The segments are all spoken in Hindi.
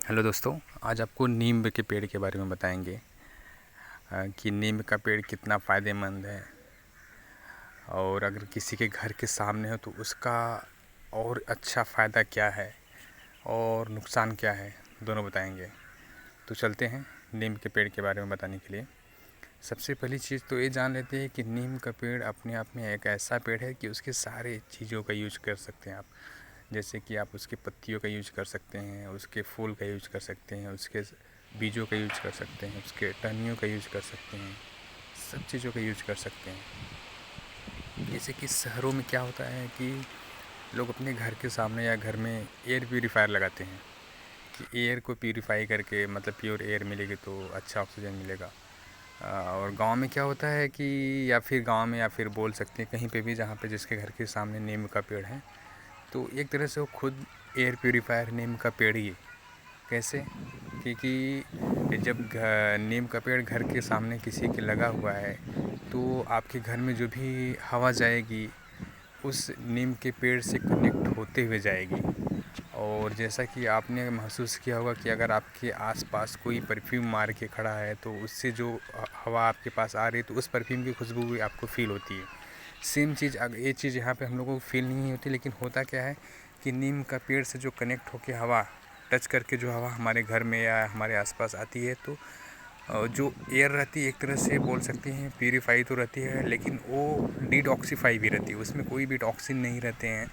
हेलो दोस्तों, आज आपको नीम के पेड़ के बारे में बताएंगे कि नीम का पेड़ कितना फ़ायदेमंद है और अगर किसी के घर के सामने हो तो उसका और अच्छा फ़ायदा क्या है और नुकसान क्या है, दोनों बताएंगे। तो चलते हैं नीम के पेड़ के बारे में बताने के लिए। सबसे पहली चीज़ तो ये जान लेते हैं कि नीम का पेड़ अपने आप में एक ऐसा पेड़ है कि उसके सारे चीज़ों का यूज कर सकते हैं आप। जैसे कि आप उसके पत्तियों का यूज कर सकते हैं, उसके फूल का यूज कर सकते हैं, उसके बीजों का यूज कर सकते हैं, उसके टहनियों का यूज कर सकते हैं, सब चीज़ों का यूज कर सकते हैं। जैसे कि शहरों में क्या होता है कि लोग अपने घर के सामने या घर में एयर प्यूरीफायर लगाते हैं कि एयर को प्यूरीफाई करके मतलब प्योर एयर मिलेगी तो अच्छा ऑक्सीजन मिलेगा। और गांव में क्या होता है कि या फिर गांव में या फिर बोल सकते हैं कहीं पे भी जहाँ पे जिसके घर के सामने नीम का पेड़ है तो एक तरह से वो खुद एयर प्यूरीफायर नीम का पेड़ ही है। कैसे? क्योंकि जब नीम का पेड़ घर के सामने किसी के लगा हुआ है तो आपके घर में जो भी हवा जाएगी उस नीम के पेड़ से कनेक्ट होते हुए जाएगी। और जैसा कि आपने महसूस किया होगा कि अगर आपके आसपास कोई परफ्यूम मार के खड़ा है तो उससे जो हवा आपके पास आ रही है तो उस परफ्यूम की खुशबू भी आपको फ़ील होती है। सेम चीज़ ये चीज़ यहाँ पे हम लोगों को फ़ील नहीं होती, लेकिन होता क्या है कि नीम का पेड़ से जो कनेक्ट होके हवा टच करके जो हवा हमारे घर में या हमारे आसपास आती है तो जो एयर रहती है एक तरह से बोल सकते हैं प्यूरीफाई तो रहती है, लेकिन वो डिटॉक्सीफाई भी रहती है। उसमें कोई भी टॉक्सिन नहीं रहते हैं।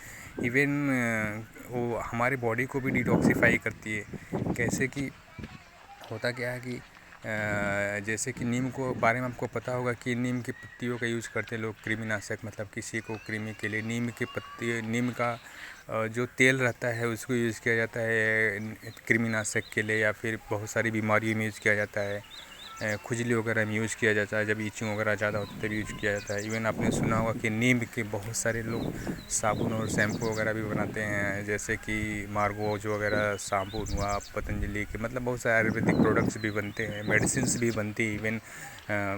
इवन वो हमारे बॉडी को भी डिटॉक्सीफाई करती है। कैसे कि होता क्या है कि जैसे कि नीम को बारे में आपको पता होगा कि नीम की पत्तियों का यूज़ करते हैं लोग कृमिनाशक, मतलब किसी को कृमि के लिए नीम की पत्ती नीम का जो तेल रहता है उसको यूज़ किया जाता है कृमिनाशक के लिए, या फिर बहुत सारी बीमारियों में यूज़ किया जाता है। खुजली वगैरह में यूज़ किया जाता है, जब ईचिंग वगैरह ज़्यादा होती है तब यूज़ किया जाता है। इवन आपने सुना होगा कि नीम के बहुत सारे लोग साबुन और शैम्पू वगैरह भी बनाते हैं, जैसे कि मार्गोज वगैरह साबुन हुआ पतंजलि के, मतलब बहुत सारे आयुर्वेदिक प्रोडक्ट्स भी बनते हैं, मेडिसिन्स भी बनती है। इवन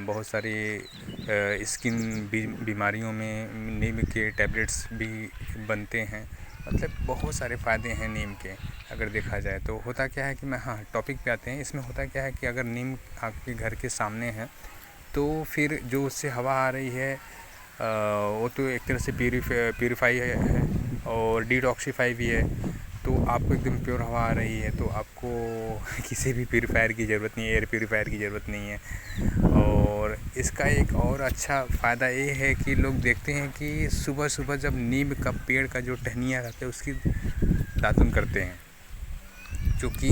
बहुत सारी स्किन बीमारियों में नीम के टैबलेट्स भी बनते हैं। मतलब बहुत सारे फ़ायदे हैं नीम के अगर देखा जाए तो। होता क्या है कि टॉपिक पे आते हैं। इसमें होता क्या है कि अगर नीम आपके घर के सामने है तो फिर जो उससे हवा आ रही है वो तो एक तरह से प्यूरीफाई है और डिटॉक्सीफाई भी है। तो आपको एकदम प्योर हवा आ रही है तो आपको किसी भी प्यूरीफायर की ज़रूरत नहीं है, एयर प्यूरीफायर की ज़रूरत नहीं है। और इसका एक और अच्छा फ़ायदा ये है कि लोग देखते हैं कि सुबह सुबह जब नीम का पेड़ का जो टहनियाँ रहते हैं उसकी दातुन करते हैं, जो कि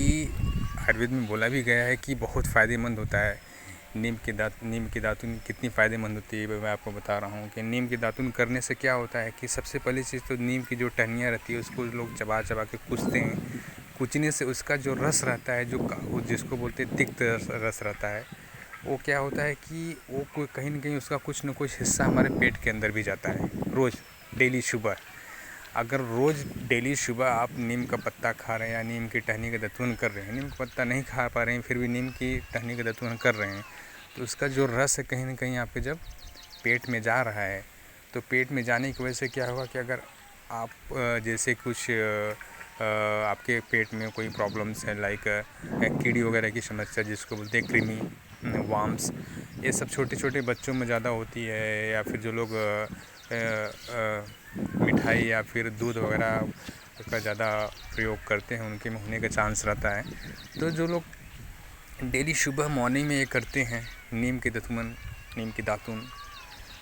आयुर्वेद में बोला भी गया है कि बहुत फ़ायदेमंद होता है। नीम की दातुन कितनी फ़ायदेमंद होती है मैं आपको बता रहा हूँ कि नीम की दातुन करने से क्या होता है कि सबसे पहली चीज़ तो नीम की जो टहनियाँ रहती है उसको लोग चबा चबा के कूचते हैं। कूचने से उसका जो रस रहता है जो जिसको बोलते हैं तिक्त रस रहता है, वो क्या होता है कि वो कोई कहीं ना कहीं उसका कुछ ना कुछ हिस्सा हमारे पेट के अंदर भी जाता है। रोज़ डेली सुबह अगर रोज़ डेली सुबह आप नीम का पत्ता खा रहे हैं या नीम की टहनी का दतून कर रहे हैं, नीम का पत्ता नहीं खा पा रहे हैं फिर भी नीम की टहनी का दतून कर रहे हैं, तो उसका जो रस है कहीं ना कहीं आपके जब पेट में जा रहा है तो पेट में जाने की वजह से क्या होगा कि अगर आप जैसे कुछ आपके पेट में कोई प्रॉब्लम्स है लाइक कीड़ी वगैरह की समस्या जिसको बोलते हैं कृमि वाम्स, ये सब छोटे छोटे बच्चों में ज़्यादा होती है, या फिर जो लोग मिठाई या फिर दूध वगैरह का ज़्यादा प्रयोग करते हैं उनके में होने का चांस रहता है। तो जो लोग डेली सुबह मॉर्निंग में ये करते हैं नीम की दतमन नीम की दातुन,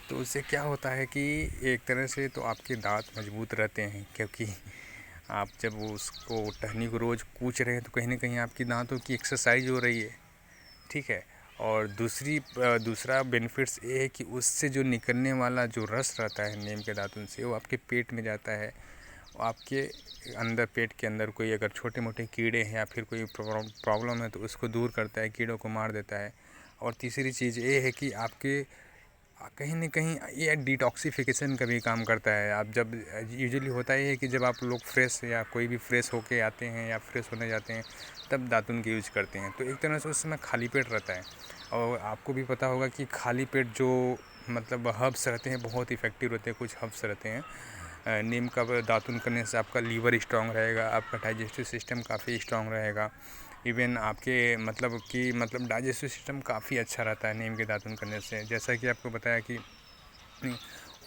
तो उससे क्या होता है कि एक तरह से तो आपके दांत मजबूत रहते हैं, क्योंकि आप जब उसको टहनी को रोज़ कूच रहे हैं तो कहीं ना कहीं आपकी दांतों की एक्सरसाइज हो रही है। ठीक है। और दूसरा बेनिफिट्स ये है कि उससे जो निकलने वाला जो रस रहता है नीम के दातुन से वो आपके पेट में जाता है। आपके अंदर पेट के अंदर कोई अगर छोटे मोटे कीड़े हैं या फिर कोई प्रॉब्लम है तो उसको दूर करता है, कीड़ों को मार देता है। और तीसरी चीज़ ये है कि आपके कहीं न कहीं ये डिटॉक्सिफिकेशन का भी काम करता है। आप जब यूजुअली होता ये है कि जब आप लोग फ्रेश या कोई भी फ्रेश होके आते हैं या फ्रेश होने जाते हैं तब दातुन का यूज करते हैं, तो एक तरह से उस समय खाली पेट रहता है। और आपको भी पता होगा कि खाली पेट जो मतलब हर्ब्स रहते हैं बहुत इफ़ेक्टिव रहते हैं, कुछ हर्ब्स रहते हैं। नीम का दातुन करने से आपका लीवर स्ट्रांग रहेगा, आपका डाइजेस्टिव सिस्टम काफ़ी स्ट्रांग रहेगा। इवन आपके मतलब डाइजेस्टिव सिस्टम काफ़ी अच्छा रहता है नीम के दातुन करने से। जैसा कि आपको बताया कि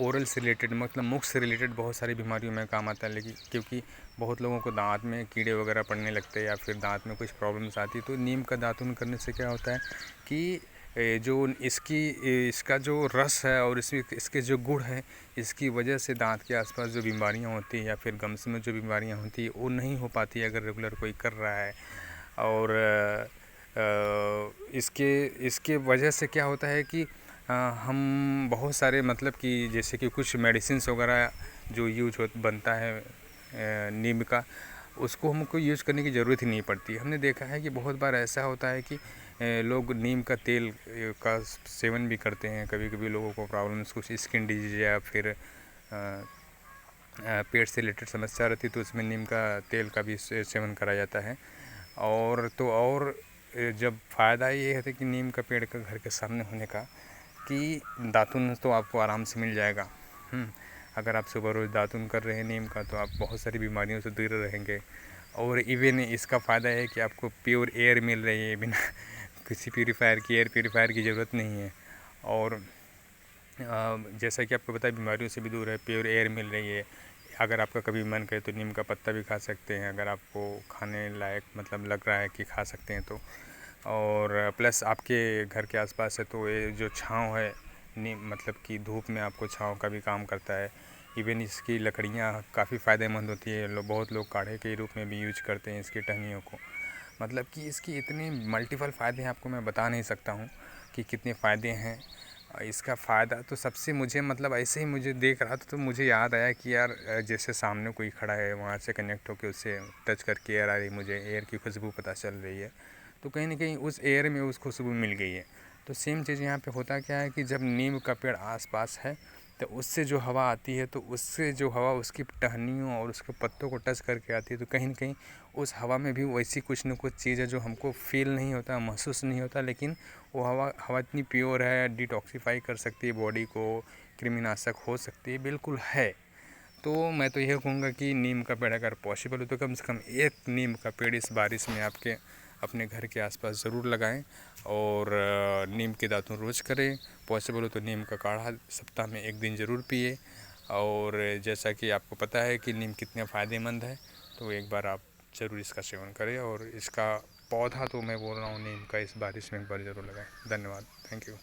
ओरल से रिलेटेड मतलब मुख से रिलेटेड बहुत सारी बीमारियों में काम आता है, लेकिन क्योंकि बहुत लोगों को दांत में कीड़े वगैरह पड़ने लगते हैं या फिर दांत में कुछ प्रॉब्लम्स आती है, तो नीम का दातुन करने से क्या होता है कि जो इसका जो रस है और इसके जो गुण है, इसकी वजह से दांत के आसपास जो बीमारियां होती हैं या फिर गम्स में जो बीमारियां होती है वो नहीं हो पाती अगर रेगुलर कोई कर रहा है। और इसके इसके वजह से क्या होता है कि हम बहुत सारे मतलब कि जैसे कि कुछ मेडिसिन्स वगैरह जो बनता है नीम का, उसको हमको यूज़ करने की ज़रूरत ही नहीं पड़ती। हमने देखा है कि बहुत बार ऐसा होता है कि लोग नीम का तेल का सेवन भी करते हैं। कभी कभी लोगों को प्रॉब्लम्स कुछ स्किन डिजीज या फिर पेट से रिलेटेड समस्या रहती है, तो उसमें नीम का तेल का भी सेवन करा जाता है। और जब फ़ायदा ये है कि नीम का पेड़ का घर के सामने होने का कि दातुन तो आपको आराम से मिल जाएगा। अगर आप सुबह रोज़ दातुन कर रहे हैं नीम का, तो आप बहुत सारी बीमारियों से दूर रहेंगे। और इवन इसका फ़ायदा है कि आपको प्योर एयर मिल रही है, बिना किसी एयर प्योरीफायर की ज़रूरत नहीं है। और जैसा कि आपको पता है बीमारियों से भी दूर है, प्योर एयर मिल रही है। अगर आपका कभी मन करे तो नीम का पत्ता भी खा सकते हैं, अगर आपको खाने लायक मतलब लग रहा है कि खा सकते हैं तो। और प्लस आपके घर के आसपास है तो ये जो छाँव है नीम मतलब कि धूप में आपको छाँव का भी काम करता है। इवन इसकी लकड़ियाँ काफ़ी फ़ायदेमंद होती है, बहुत लोग काढ़े के रूप में भी यूज करते हैं इसकी टहनियों को। मतलब कि इसकी इतनी मल्टीपल फ़ायदे हैं, आपको मैं बता नहीं सकता हूँ कि कितने फ़ायदे हैं। इसका फ़ायदा तो सबसे मुझे मतलब ऐसे ही मुझे देख रहा था तो मुझे याद आया कि यार जैसे सामने कोई खड़ा है, वहाँ से कनेक्ट होकर उससे टच करके एयर आ रही, मुझे एयर की खुशबू पता चल रही है, तो कहीं ना कहीं उस एयर में उस खुशबू मिल गई है। तो सेम चीज़ यहाँ पे होता क्या है कि जब नीम का पेड़ आसपास है तो उससे जो हवा आती है, तो उससे जो हवा उसकी टहनियों और उसके पत्तों को टच करके आती है, तो कहीं ना कहीं उस हवा में भी वैसी कुछ न कुछ चीज़ है जो हमको फील नहीं होता, महसूस नहीं होता, लेकिन वो हवा इतनी प्योर है, डिटॉक्सिफाई कर सकती है बॉडी को, कृमिनाशक हो सकती है, बिल्कुल है। तो मैं तो यह कहूँगा कि नीम का पेड़ अगर पॉसिबल हो तो कम से कम एक नीम का पेड़ इस बारिश में आपके अपने घर के आसपास ज़रूर लगाएं। और नीम के दातुन रोज़ करें। पॉसिबल हो तो नीम का काढ़ा सप्ताह में 1 दिन ज़रूर पिए। और जैसा कि आपको पता है कि नीम कितने फ़ायदेमंद है, तो एक बार आप ज़रूर इसका सेवन करें। और इसका पौधा तो मैं बोल रहा हूँ नीम का इस बारिश में एक बार ज़रूर लगाएं। धन्यवाद। Thank you.